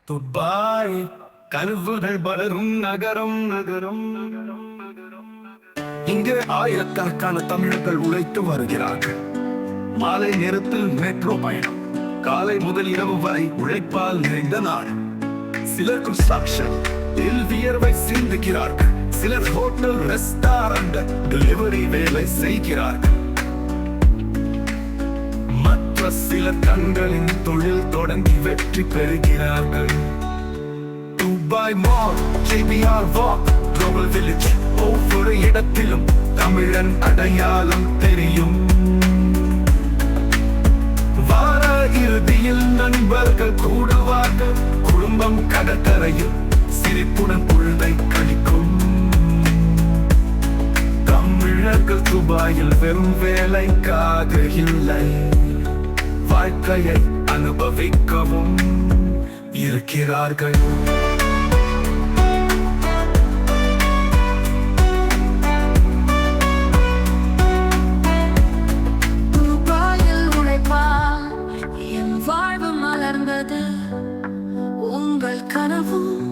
Dubai கனவுகள் வளரும் நகரம் நகரம். இங்கு ஆயிரக்கணக்கான தமிழர்கள் உழைத்து வருகிறார்கள். மாலை நேரத்தில் மெட்ரோ பயணம், காலை முதல் இரவு வரை உழைப்பால் நிறைந்த நாள். சிலர் கன்ஸ்ட்ரக்ஷன் வியர்வை சிந்துகிறார்கள், சிலர் ஹோட்டல் ரெஸ்டாரண்ட் டெலிவரி வேலை செய்கிறார்கள். மற்ற சிலர் தங்களின் தொழில் தொடங்கி வெற்றி பெறுகிறார்கள். Dubai mall, JBR walk, global village, ஒவ்வொரு இடத்திலும் தமிழன் அடையாளம் தெரியும். வார இறுதியில் நண்பர்கள் கூடுவார்கள், குடும்பம் கடற்கரையில் சிரிப்புடன் பொழுதை கழிக்கும். தமிழர்கள் துபாயில் வெறும் வேலைக்காக இல்லை, வாழ்க்கையை அனுபவிக்கவும் இருக்கிறார்கள். துபாயில் உழைப்பால் என் வாழ்வு மலர்ந்தது, உங்கள் கனவும்